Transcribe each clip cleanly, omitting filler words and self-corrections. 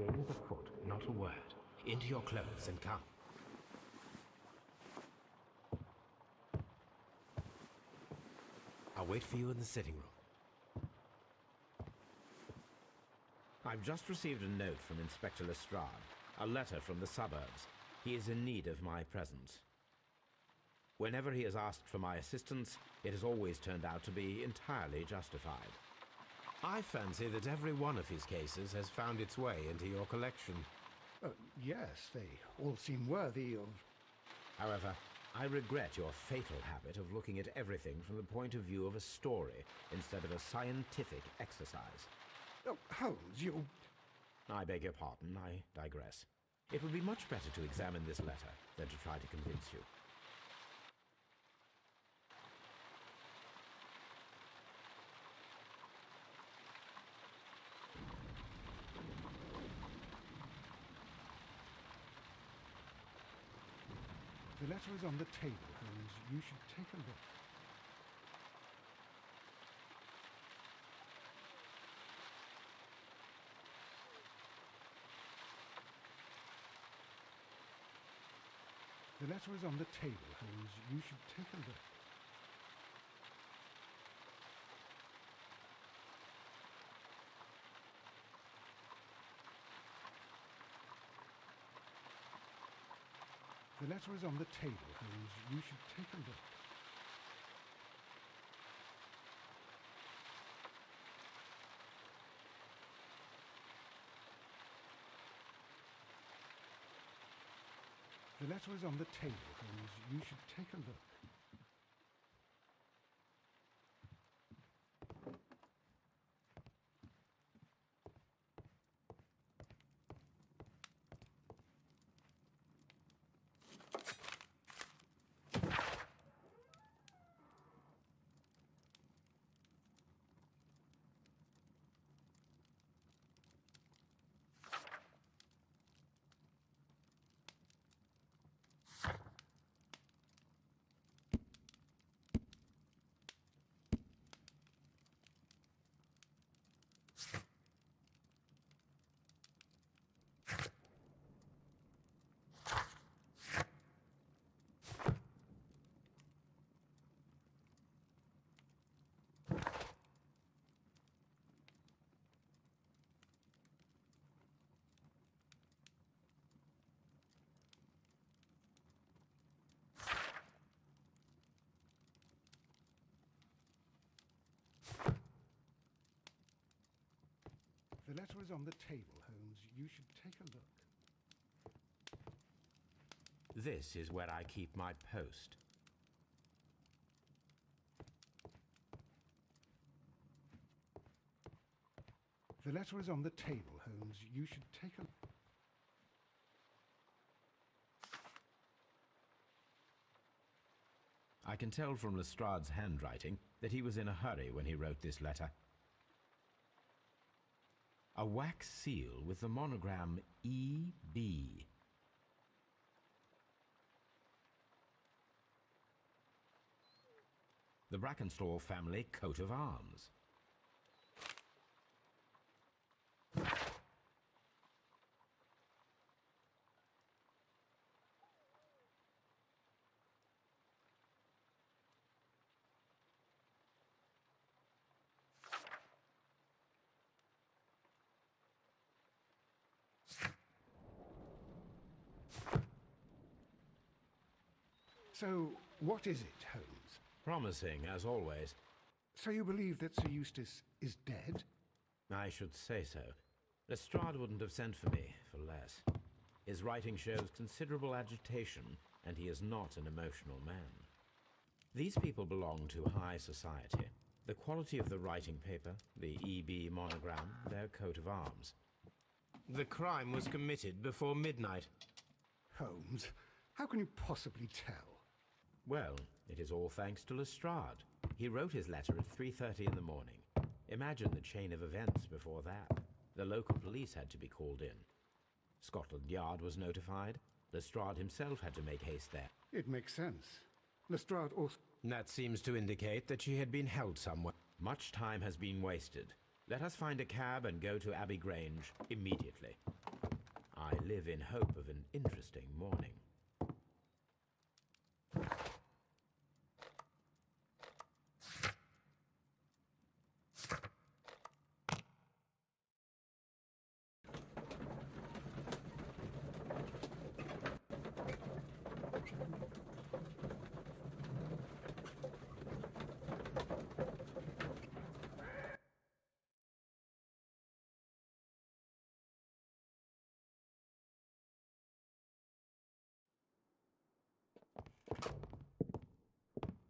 game is afoot, not a word. Into your clothes and come. I'll wait for you in the sitting room. I've just received a note from Inspector Lestrade, a letter from the suburbs. He is in need of my presence. Whenever he has asked for my assistance, it has always turned out to be entirely justified. I fancy that every one of his cases has found its way into your collection. Yes, they all seem worthy of... However, I regret your fatal habit of looking at everything from the point of view of a story instead of a scientific exercise. Oh, Holmes, you... I beg your pardon, I digress. It would be much better to examine this letter than to try to convince you. The letter is on the table, Holmes. You should take a look. The letter is on the table, Holmes. You should take a look. The letter is on the table, Holmes. You should take a look. The letter is on the table, Holmes. You should take a look. The letter is on the table, Holmes. You should take a look. This is where I keep my post. The letter is on the table, Holmes. You should take a look. I can tell from Lestrade's handwriting that he was in a hurry when he wrote this letter. A wax seal with the monogram E.B. The Brackenstall family coat of arms. So, what is it, Holmes? Promising, as always. So you believe that Sir Eustace is dead? I should say so. Lestrade wouldn't have sent for me for less. His writing shows considerable agitation, and he is not an emotional man. These people belong to high society. The quality of the writing paper, the E.B. monogram, their coat of arms. The crime was committed before midnight. Holmes, how can you possibly tell? Well, it is all thanks to Lestrade. He wrote his letter at 3:30 in the morning. Imagine the chain of events before that. The local police had to be called in. Scotland Yard was notified. Lestrade himself had to make haste there. It makes sense. Lestrade also... That seems to indicate that she had been held somewhere. Much time has been wasted. Let us find a cab and go to Abbey Grange immediately. I live in hope of an interesting morning.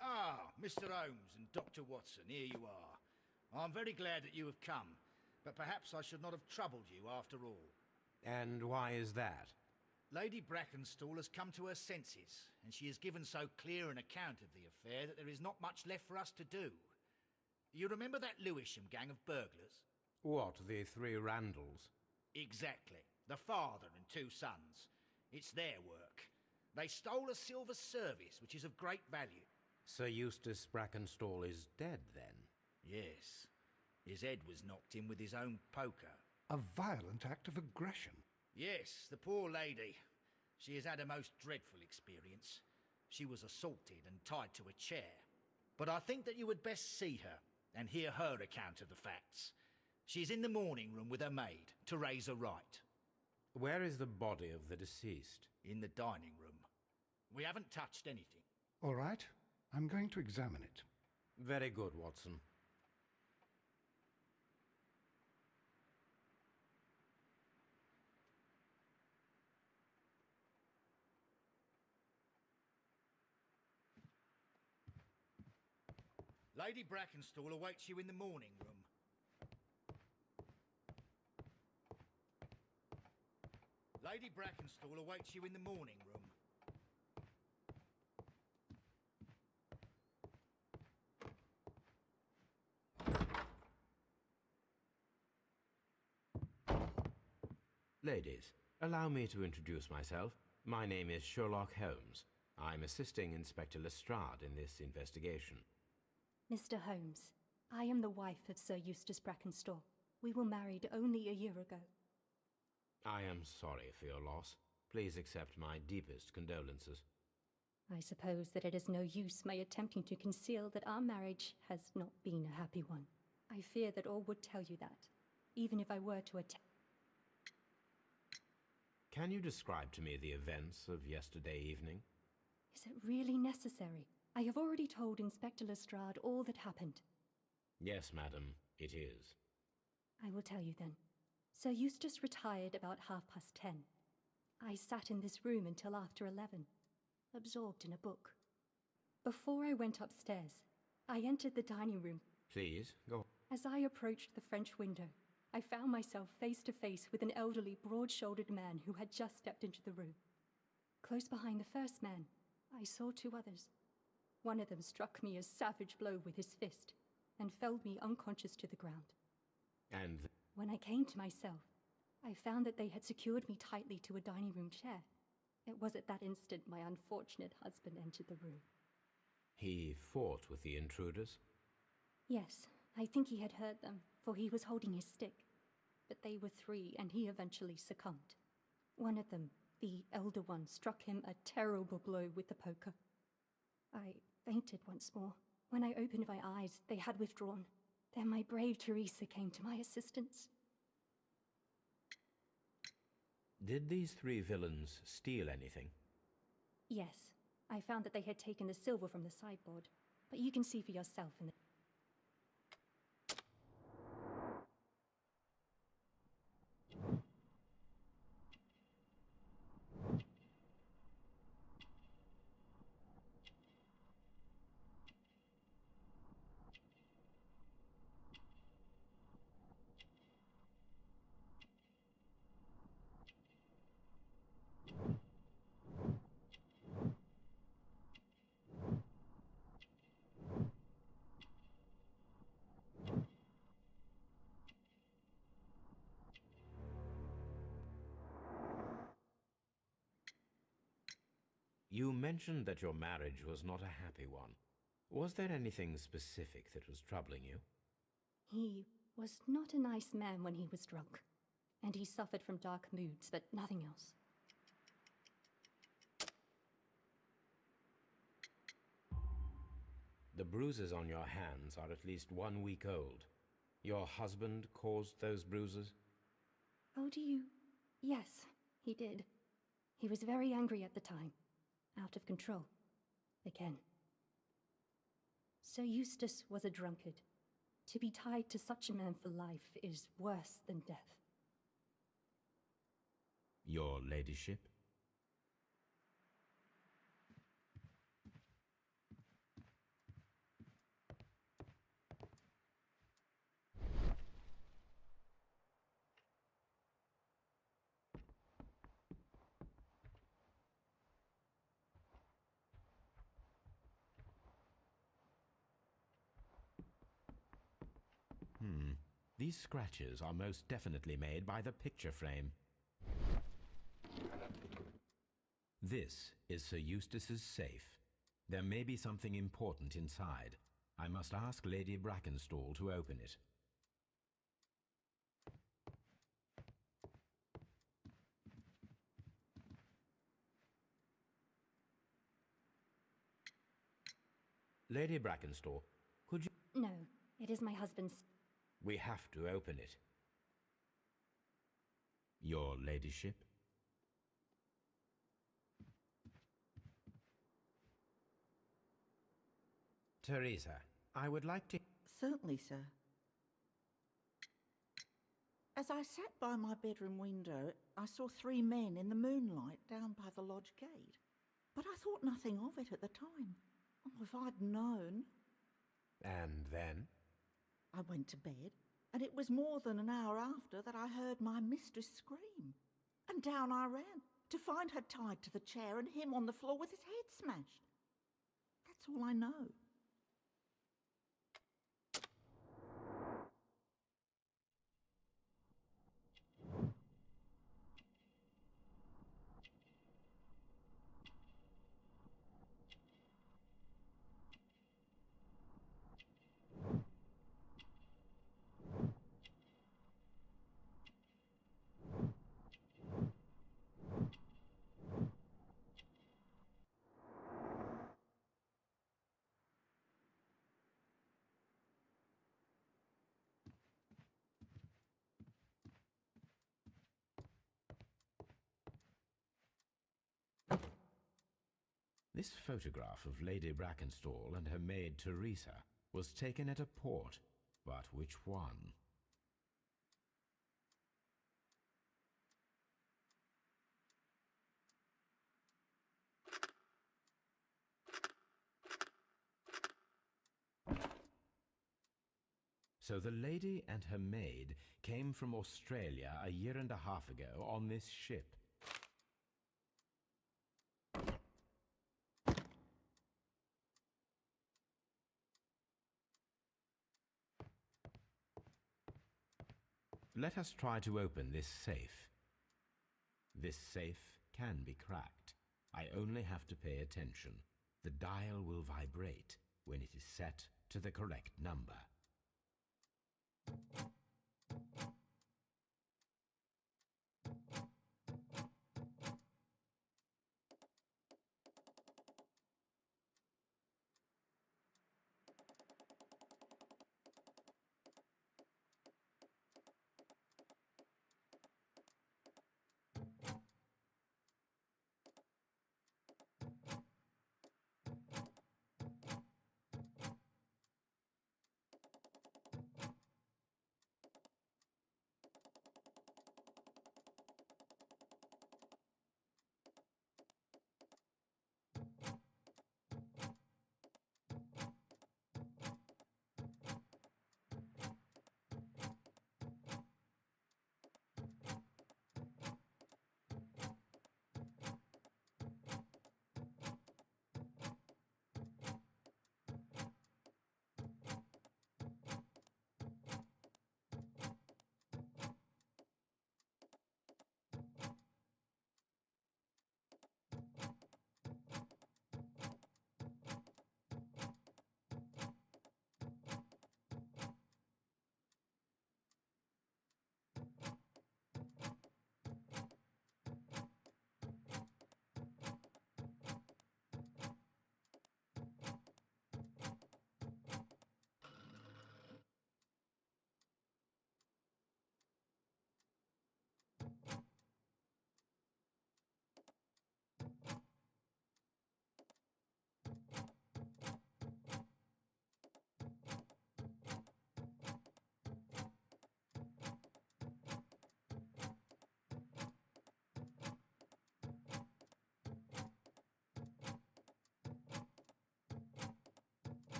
Ah, Mr. Holmes and Dr. Watson, here you are. I'm very glad that you have come, but perhaps I should not have troubled you after all. And why is that? Lady Brackenstall has come to her senses, and she has given so clear an account of the affair that there is not much left for us to do. You remember that Lewisham gang of burglars? What, the three Randalls? Exactly. The father and two sons. It's their work. They stole a silver service, which is of great value. Sir Eustace Brackenstall is dead, then? Yes. His head was knocked in with his own poker. A violent act of aggression. Yes, the poor lady. She has had a most dreadful experience. She was assaulted and tied to a chair. But I think that you would best see her and hear her account of the facts. She's in the morning room with her maid to raise a right. Where is the body of the deceased? In the dining room. We haven't touched anything. All right, I'm going to examine it. Very good, Watson. Lady Brackenstall awaits you in the morning room. Lady Brackenstall awaits you in the morning room. Ladies, allow me to introduce myself. My name is Sherlock Holmes. I'm assisting Inspector Lestrade in this investigation. Mr. Holmes, I am the wife of Sir Eustace Brackenstall. We were married only a year ago. I am sorry for your loss. Please accept my deepest condolences. I suppose that it is no use my attempting to conceal that our marriage has not been a happy one. I fear that all would tell you that, even if I were to attempt. Can you describe to me the events of yesterday evening? Is it really necessary? I have already told Inspector Lestrade all that happened. Yes, madam, it is. I will tell you then. Sir Eustace retired about 10:30. I sat in this room until after 11, absorbed in a book. Before I went upstairs, I entered the dining room. Please, go. As I approached the French window, I found myself face to face with an elderly, broad-shouldered man who had just stepped into the room. Close behind the first man, I saw two others. One of them struck me a savage blow with his fist and felled me unconscious to the ground. And When I came to myself, I found that they had secured me tightly to a dining room chair. It was at that instant my unfortunate husband entered the room. he fought with the intruders? Yes, I think he had hurt them, for he was holding his stick. But they were three, and he eventually succumbed. One of them, the elder one, struck him a terrible blow with the poker. I fainted once more. When I opened my eyes, they had withdrawn. Then my brave Teresa came to my assistance. Did these three villains steal anything? Yes, I found that they had taken the silver from the sideboard, but you can see for yourself in the... You mentioned that your marriage was not a happy one. Was there anything specific that was troubling you? He was not a nice man when he was drunk. and he suffered from dark moods, but nothing else. The bruises on your hands are at least 1 week old. Your husband caused those bruises? Oh, do you? Yes, he did. He was very angry at the time. Out of control. Again. Sir Eustace was a drunkard. To be tied to such a man for life is worse than death. Your ladyship? These scratches are most definitely made by the picture frame. This is Sir Eustace's safe. There may be something important inside. I must ask Lady Brackenstall to open it. Lady Brackenstall, could you... No, it is my husband's... We have to open it. Your ladyship? Teresa, I would like to... Certainly, sir. As I sat by my bedroom window, I saw 3 men in the moonlight down by the lodge gate. But I thought nothing of it at the time. Oh, if I'd known... And then? I went to bed, and it was more than an hour after that I heard my mistress scream. And down I ran, to find her tied to the chair and him on the floor with his head smashed. That's all I know. This photograph of Lady Brackenstall and her maid Teresa was taken at a port, but which one? So the lady and her maid came from Australia a year and a half ago on this ship. Let us try to open this safe. This safe can be cracked. I only have to pay attention. The dial will vibrate when it is set to the correct number.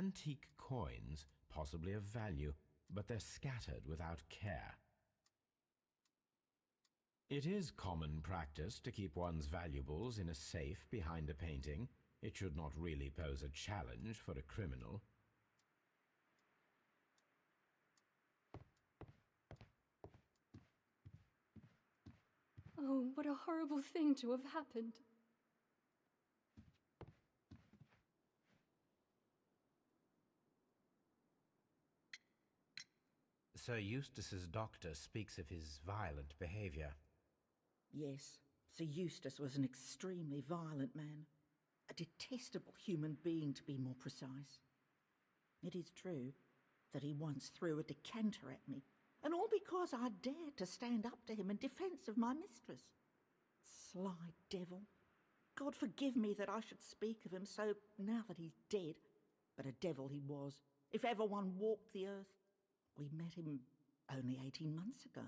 antique coins, possibly of value, but they're scattered without care. It is common practice to keep one's valuables in a safe behind a painting. It should not really pose a challenge for a criminal. Oh, what a horrible thing to have happened. Sir Eustace's doctor speaks of his violent behavior. Yes, Sir Eustace was an extremely violent man. A detestable human being, to be more precise. It is true that he once threw a decanter at me, and all because I dared to stand up to him in defence of my mistress. Sly devil. God forgive me that I should speak of him so now that he's dead. But a devil he was, if ever one walked the earth. We met him only 18 months ago.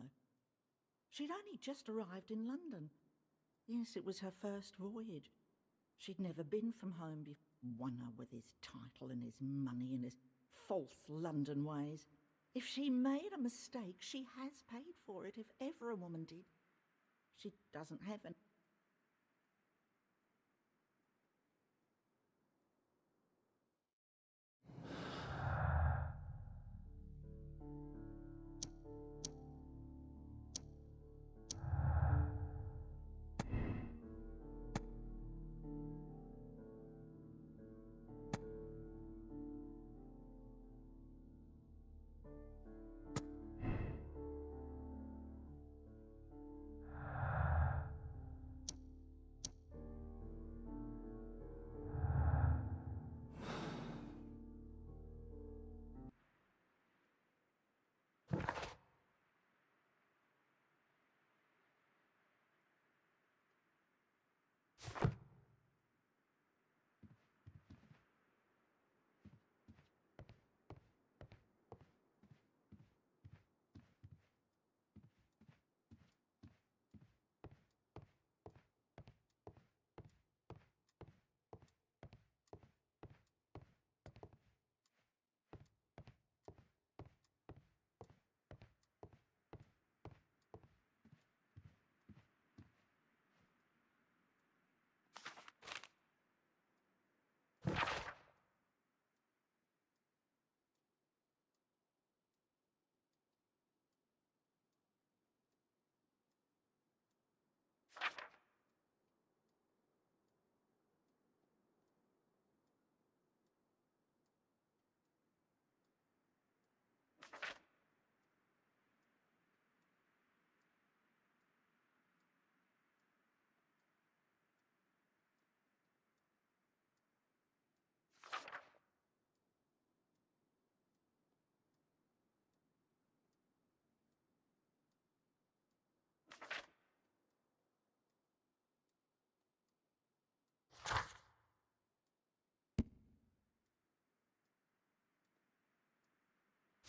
She'd only just arrived in London. Yes, it was her first voyage. She'd never been from home before. Wonder with his title and his money and his false London ways. If she made a mistake, she has paid for it, if ever a woman did. She doesn't have an...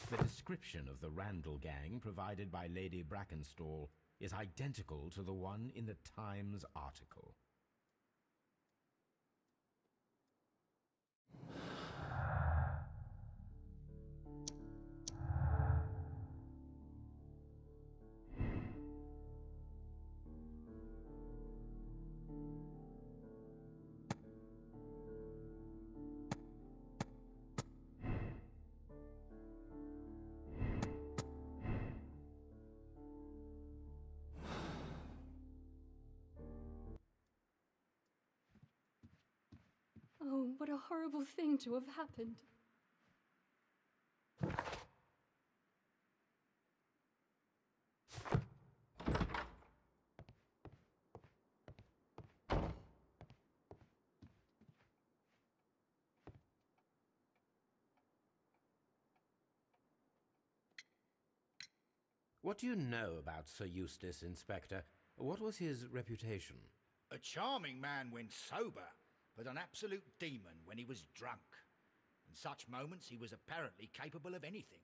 The description of the Randall gang provided by Lady Brackenstall is identical to the one in the Times article. Oh, what a horrible thing to have happened. What do you know about Sir Eustace, Inspector? What was his reputation? A charming man when sober, but an absolute demon when he was drunk. In such moments he was apparently capable of anything.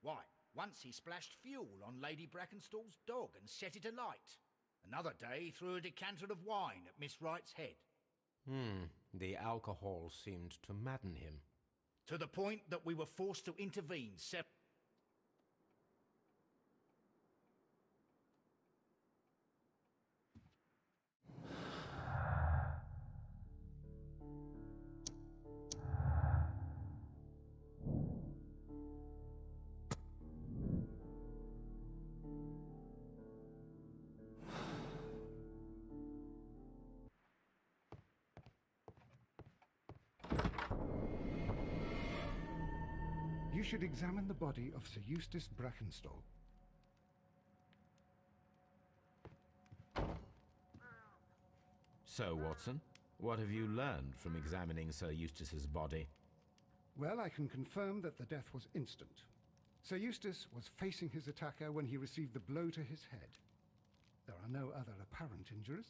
Why, once he splashed fuel on Lady Brackenstall's dog and set it alight. Another day he threw a decanter of wine at Miss Wright's head. The alcohol seemed to madden him. To the point that we were forced to intervene You should examine the body of Sir Eustace Brackenstall. So, Watson, what have you learned from examining Sir Eustace's body? Well, I can confirm that the death was instant. Sir Eustace was facing his attacker when he received the blow to his head. There are no other apparent injuries.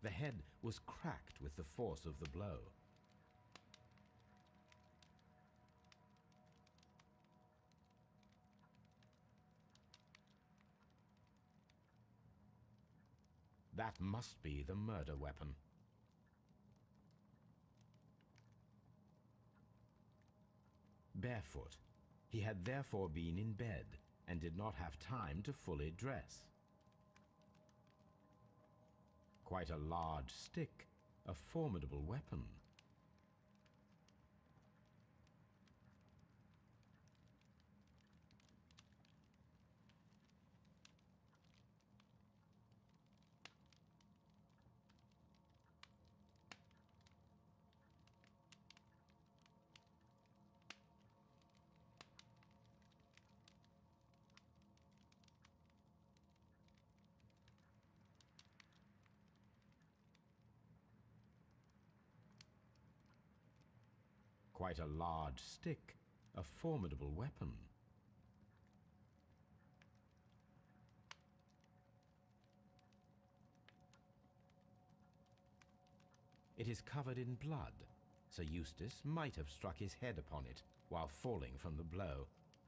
The head was cracked with the force of the blow. That must be the murder weapon. Barefoot, he had therefore been in bed and did not have time to fully dress. Quite a large stick, a formidable weapon. Quite a large stick, a formidable weapon. It is covered in blood. Sir Eustace might have struck his head upon it while falling from the blow.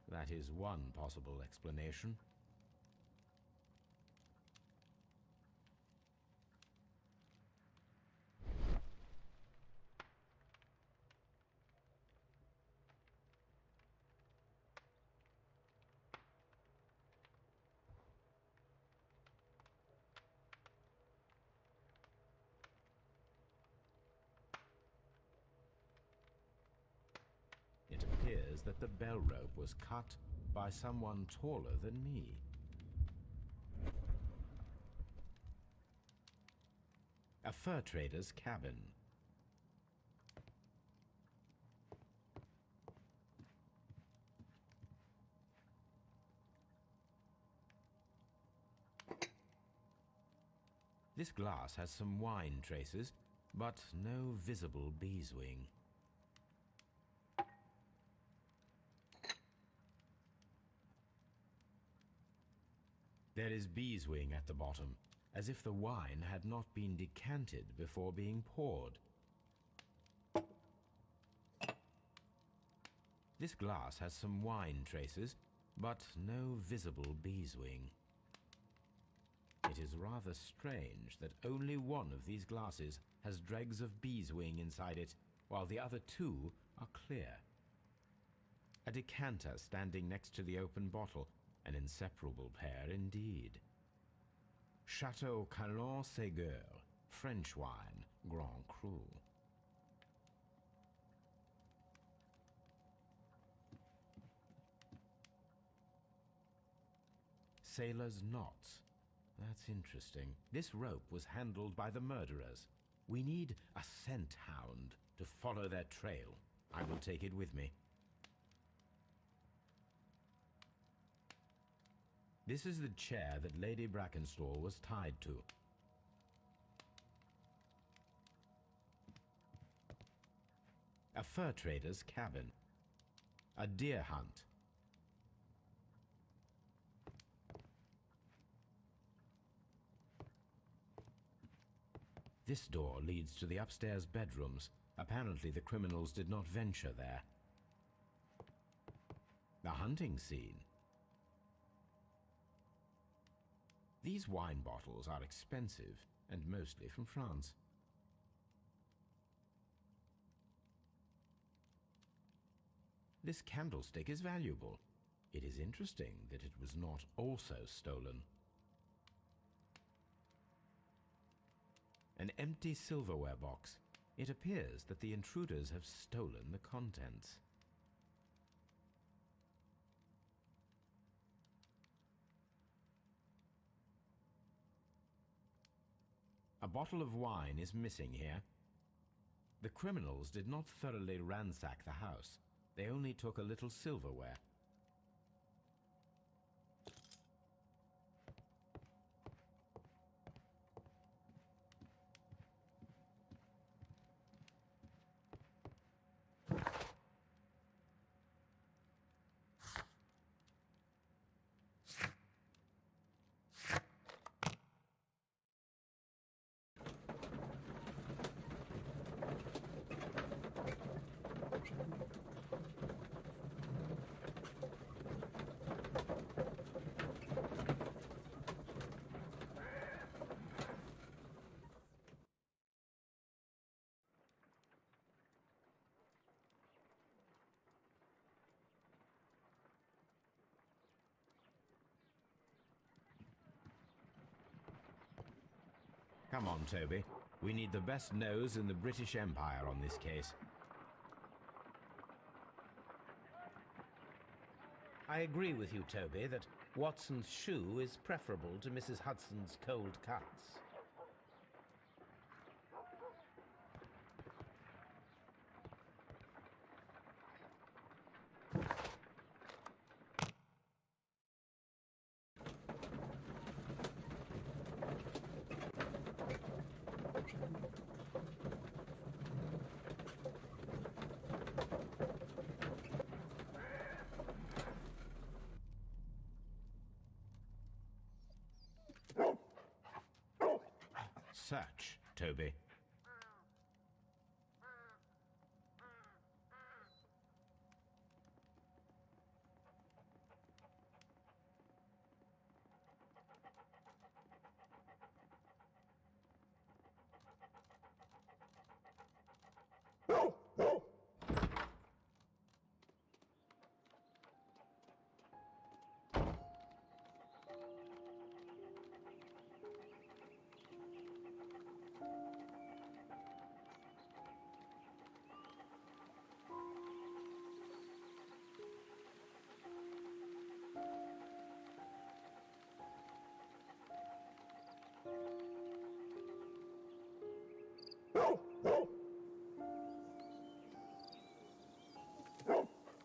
That is one possible explanation. It appears that the bell rope was cut by someone taller than me. A fur trader's cabin. This glass has some wine traces, but no visible beeswing. There is beeswing at the bottom, as if the wine had not been decanted before being poured. This glass has some wine traces, but no visible beeswing. It is rather strange that only one of these glasses has dregs of beeswing inside it, while the other two are clear. A decanter standing next to the open bottle, an inseparable pair indeed. Chateau Calon-Ségur, French wine, Grand Cru. Sailor's knots. That's interesting. This rope was handled by the murderers. We need a scent hound to follow their trail. I will take it with me. This is the chair that Lady Brackenstall was tied to. A fur trader's cabin. A deer hunt. This door leads to the upstairs bedrooms. Apparently the criminals did not venture there. The hunting scene. These wine bottles are expensive and mostly from France. This candlestick is valuable. It is interesting that it was not also stolen. An empty silverware box. It appears that the intruders have stolen the contents. A bottle of wine is missing here. The criminals did not thoroughly ransack the house. They only took a little silverware. Come on, Toby. We need the best nose in the British Empire on this case. I agree with you, Toby, that Watson's shoe is preferable to Mrs. Hudson's cold cuts. Search, Toby.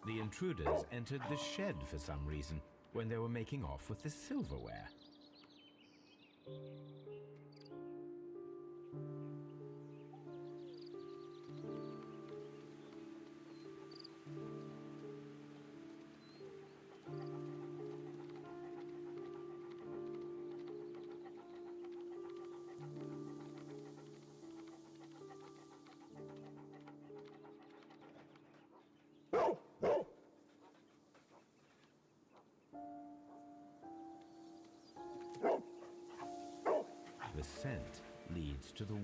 The intruders entered the shed for some reason when they were making off with the silverware. The scent leads to the...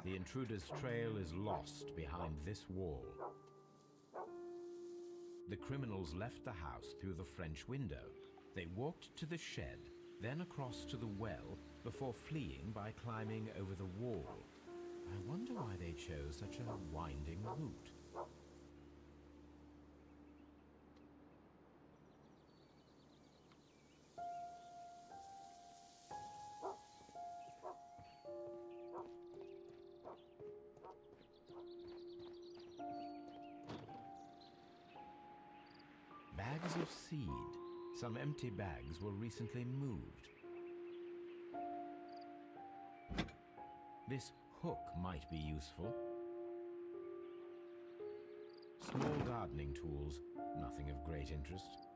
The intruder's trail is lost behind this wall. The criminals left the house through the French window. They walked to the shed, then across to the well, before fleeing by climbing over the wall. I wonder why they chose such a winding route. Bags of seed. Some empty bags were recently moved. This hook might be useful. Small gardening tools, nothing of great interest.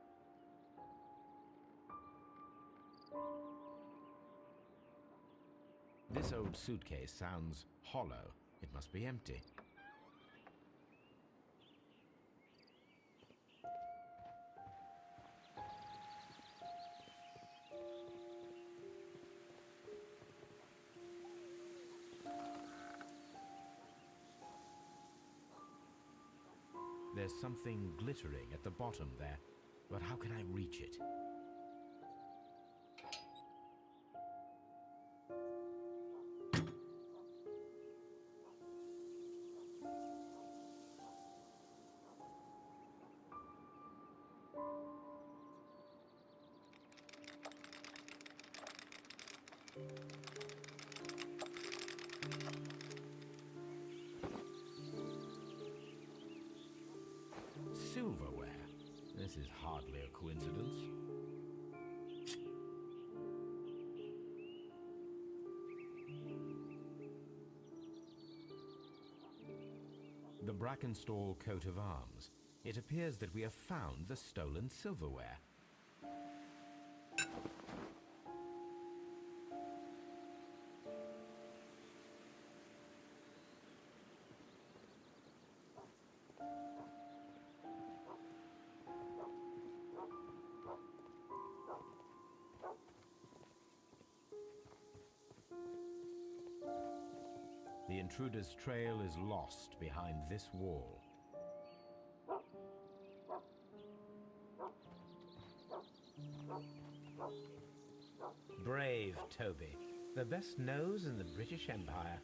This old suitcase sounds hollow. It must be empty. There's something glittering at the bottom there, but how can I reach it? Silverware. This is hardly a coincidence. The Brackenstall coat of arms. It appears that we have found the stolen silverware. The intruder's trail is lost behind this wall. Brave Toby, the best nose in the British Empire.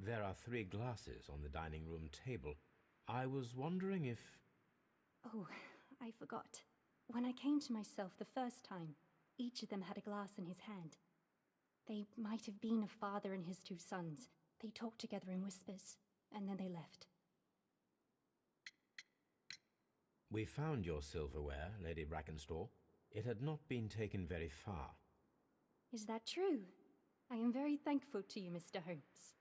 There are 3 glasses on the dining room table. I was wondering if... Oh, I forgot. When I came to myself the first time, each of them had a glass in his hand. They might have been a father and his 2 sons. They talked together in whispers, and then they left. We found your silverware, Lady Brackenstall. It had not been taken very far. Is that true? I am very thankful to you, Mr. Holmes.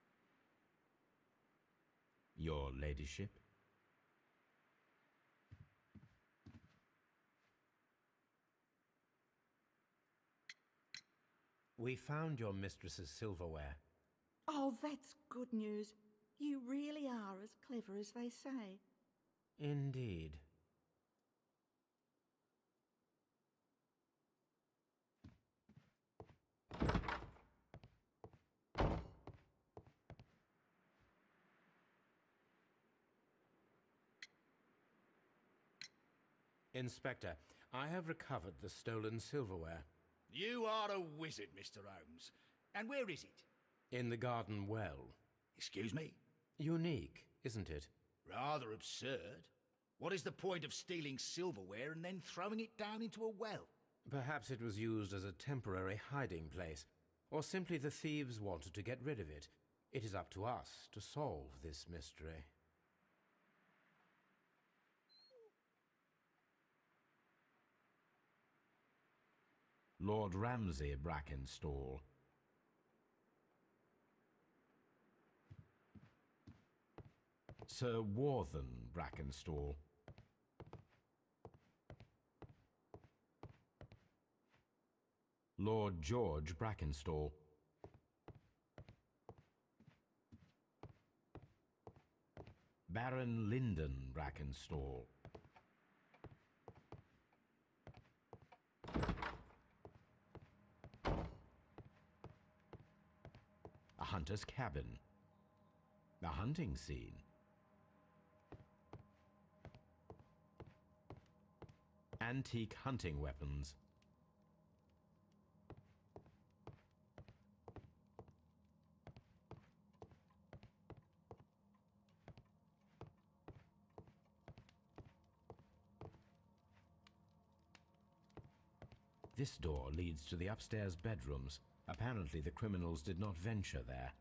Your ladyship? We found your mistress's silverware. Oh, that's good news. You really are as clever as they say. Indeed. Inspector, I have recovered the stolen silverware. You are a wizard, Mr. Holmes. And where is it? In the garden well. Excuse me? Unique, isn't it? Rather absurd. What is the point of stealing silverware and then throwing it down into a well? Perhaps it was used as a temporary hiding place, or simply the thieves wanted to get rid of it. It is up to us to solve this mystery. Lord Ramsay Brackenstall. Sir Warthen Brackenstall. Lord George Brackenstall. Baron Lyndon Brackenstall. A hunter's cabin. A hunting scene. Antique hunting weapons. This door leads to the upstairs bedrooms. Apparently the criminals did not venture there.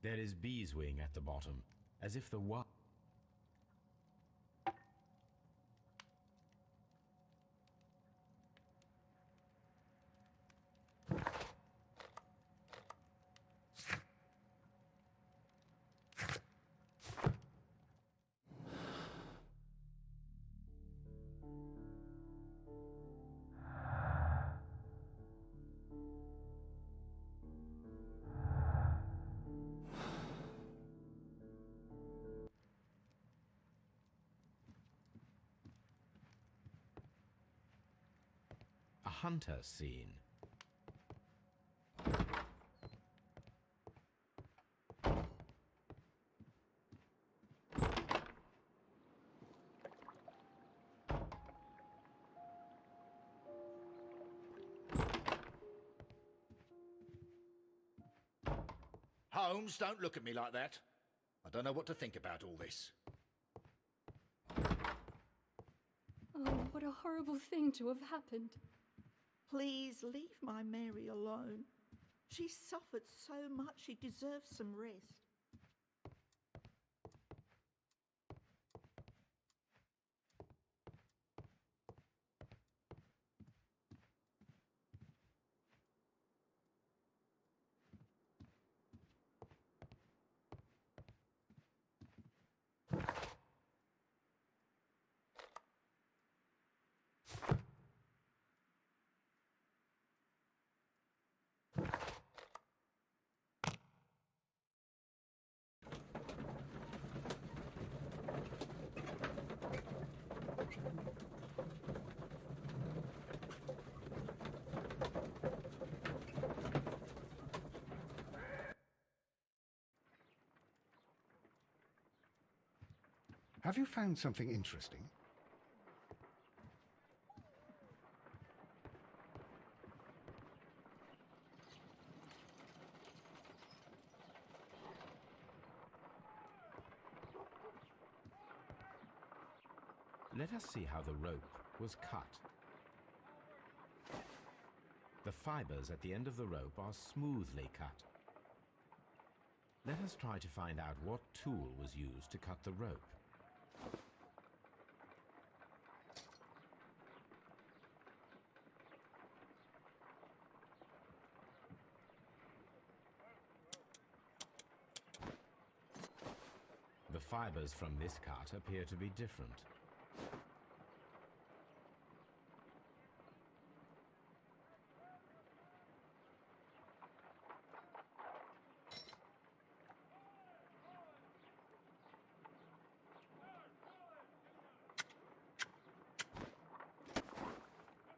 There is beeswing at the bottom, as if the a hunter scene. Holmes, don't look at me like that. I don't know what to think about all this. Oh, what a horrible thing to have happened. Please leave my Mary alone. She suffered so much, she deserves some rest. Have you found something interesting? Let us see how the rope was cut. The fibers at the end of the rope are smoothly cut. Let us try to find out what tool was used to cut the rope. The fibers from this cut appear to be different.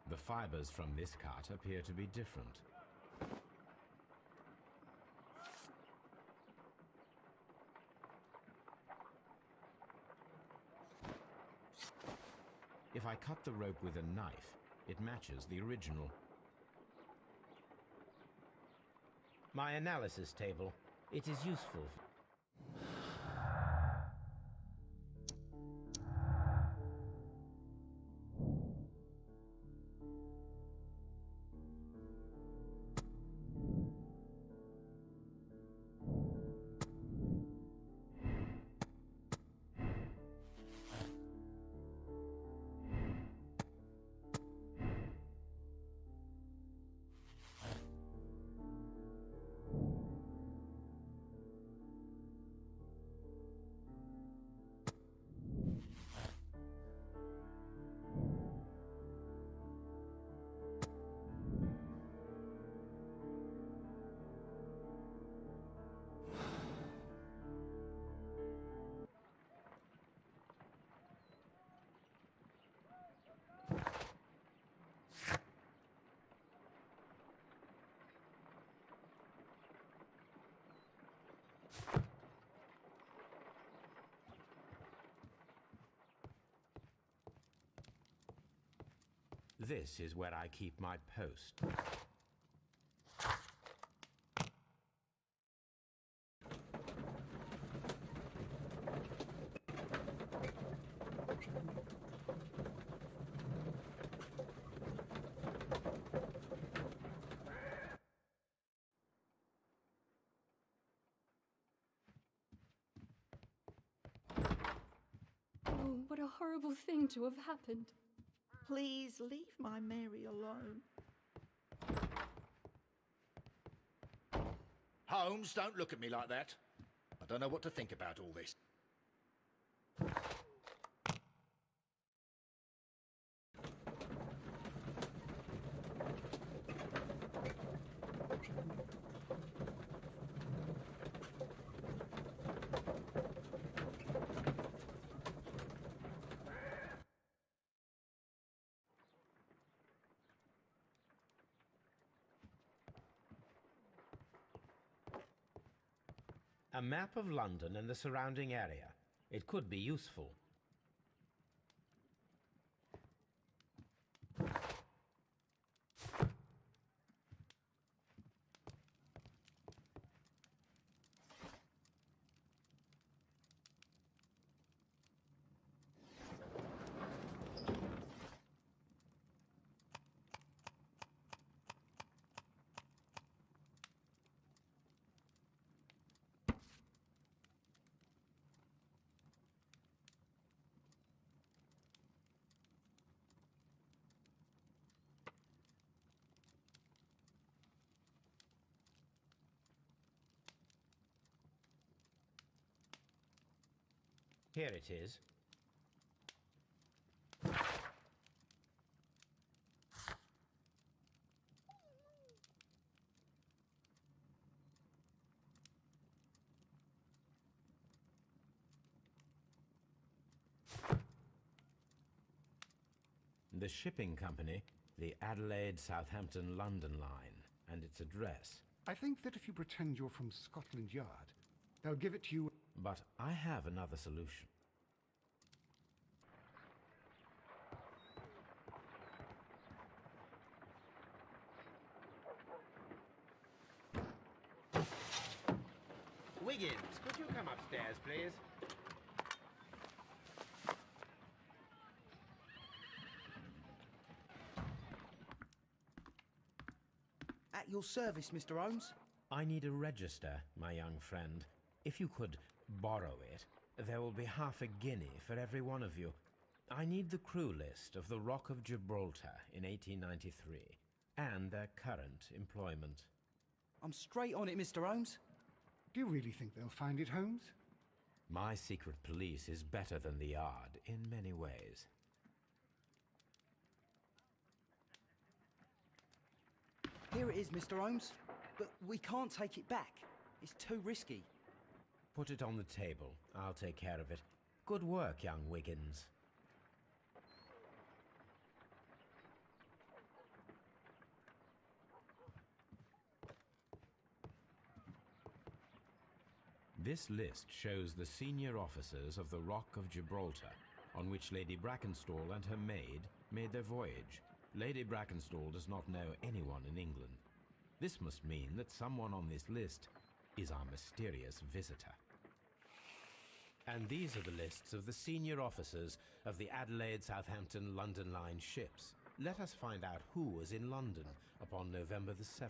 The fibers from this cut appear to be different. If I cut the rope with a knife, it matches the original. My analysis table. It is useful. This is where I keep my post. Oh, what a horrible thing to have happened. Please leave my Mary alone. Holmes, don't look at me like that. I don't know what to think about all this. A map of London and the surrounding area. It could be useful. Here it is. The shipping company, the Adelaide, Southampton, London line, and its address. I think that if you pretend you're from Scotland Yard, they'll give it to you. But I have another solution. Wiggins, could you come upstairs, please? At your service, Mr. Holmes. I need a register, my young friend. If you could borrow it, there will be half a guinea for every one of you. I need the crew list of the Rock of Gibraltar in 1893 and their current employment. I'm straight on it, Mr. Holmes. Do you really think they'll find it, Holmes? My secret police is better than the Yard in many ways. Here it is, Mr. Holmes. But we can't take it back. It's too risky. Put it on the table. I'll take care of it. Good work, young Wiggins. This list shows the senior officers of the Rock of Gibraltar, on which Lady Brackenstall and her maid made their voyage. Lady Brackenstall does not know anyone in England. This must mean that someone on this list is our mysterious visitor. And these are the lists of the senior officers of the Adelaide, Southampton, London Line ships. Let us find out who was in London upon November the 7th.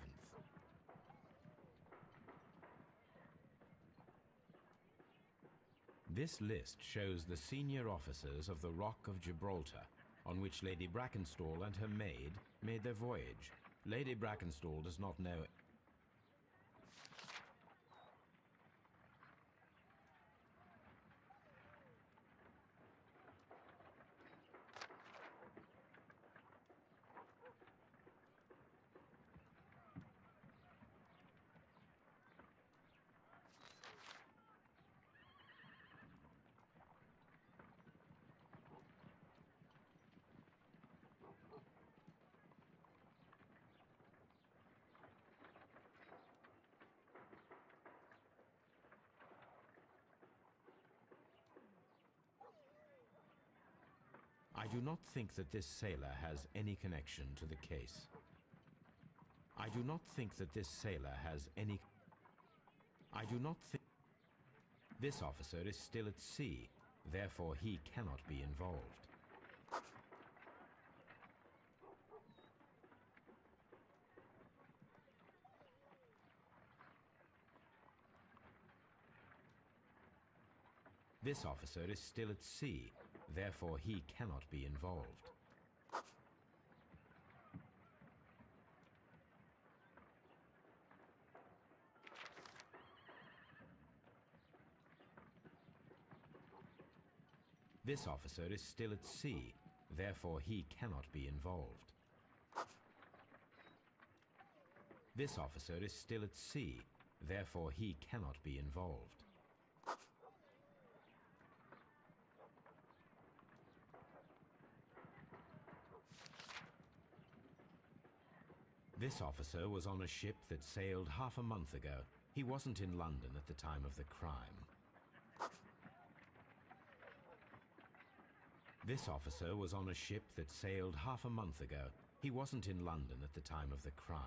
This list shows the senior officers of the Rock of Gibraltar, on which Lady Brackenstall and her maid made their voyage. Lady Brackenstall does not know. I do not think that this sailor has any connection to the case. I do not think that this sailor has any... I do not think... This officer is still at sea, therefore he cannot be involved. This officer is still at sea, therefore he cannot be involved. This officer is still at sea, therefore he cannot be involved. This officer is still at sea, therefore he cannot be involved. This officer was on a ship that sailed half a month ago. He wasn't in London at the time of the crime. This officer was on a ship that sailed half a month ago. He wasn't in London at the time of the crime.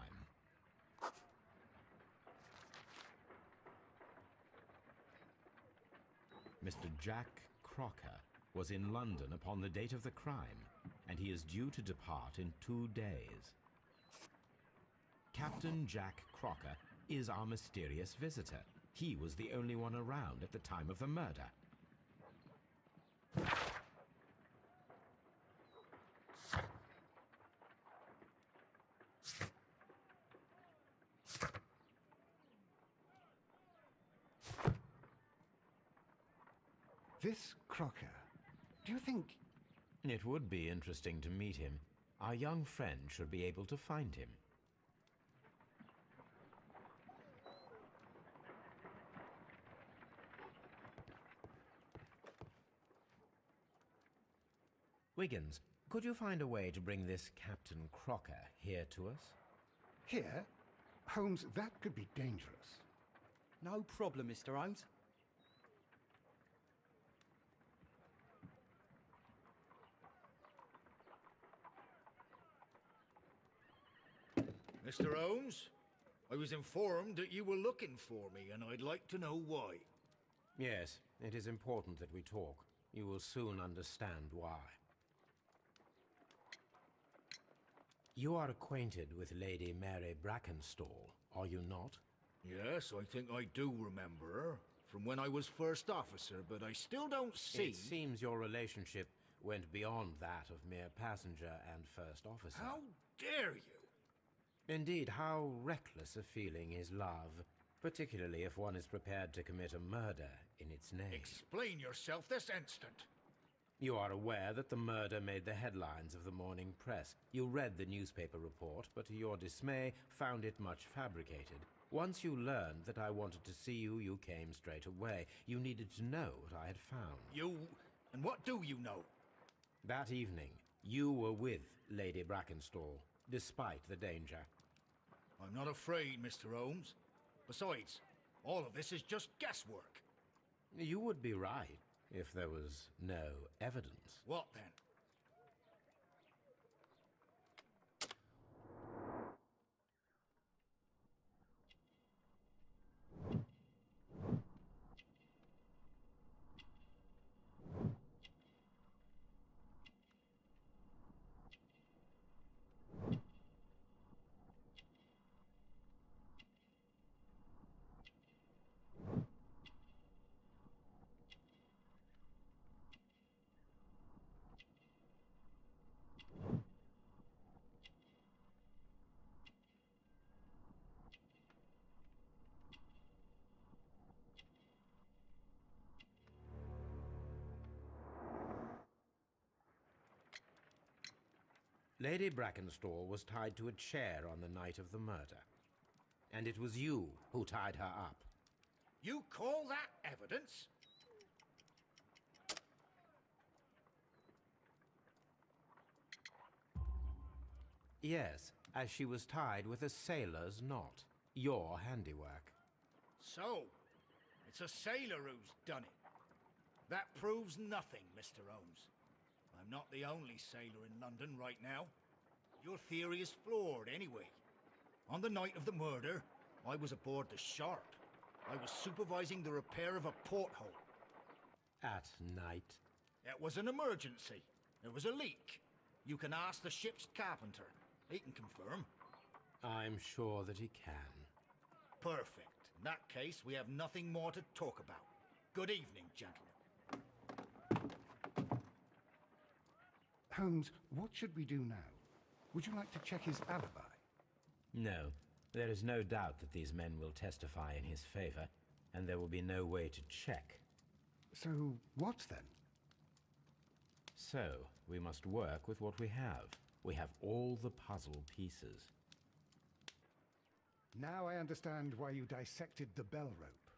Mr. Jack Crocker was in London upon the date of the crime, and he is due to depart in 2 days. Captain Jack Crocker is our mysterious visitor. He was the only one around at the time of the murder. This Crocker, do you think... It would be interesting to meet him. Our young friend should be able to find him. Wiggins, could you find a way to bring this Captain Crocker here to us? Here? Holmes, that could be dangerous. No problem, Mr. Holmes. Mr. Holmes, I was informed that you were looking for me, and I'd like to know why. Yes, it is important that we talk. You will soon understand why. You are acquainted with Lady Mary Brackenstall, are you not? Yes, I think I do remember her, from when I was first officer, but I still don't see... It seems your relationship went beyond that of mere passenger and first officer. How dare you? Indeed, how reckless a feeling is love. particularly if one is prepared to commit a murder in its name. Explain yourself this instant. You are aware that the murder made the headlines of the morning press. You read the newspaper report, but to your dismay, found it much fabricated. Once you learned that I wanted to see you, you came straight away. You needed to know what I had found. You... and what do you know? That evening, you were with Lady Brackenstall, despite the danger. I'm not afraid, Mr. Holmes. Besides, all of this is just guesswork. You would be right if there was no evidence. What then? Lady Brackenstall was tied to a chair on the night of the murder. And it was you who tied her up. You call that evidence? Yes, as she was tied with a sailor's knot. Your handiwork. So, it's a sailor who's done it. That proves nothing, Mr. Holmes. I'm not the only sailor in London right now. Your theory is flawed anyway. On the night of the murder, I was aboard the Sharp. I was supervising the repair of a porthole. At night? It was an emergency. There was a leak. You can ask the ship's carpenter. He can confirm. I'm sure that he can. Perfect. In that case, we have nothing more to talk about. Good evening, gentlemen. Holmes, what should we do now? Would you like to check his alibi? No. There is no doubt that these men will testify in his favor, and there will be no way to check. So, what then? So, we must work with what we have. We have all the puzzle pieces. Now I understand why you dissected the bell rope.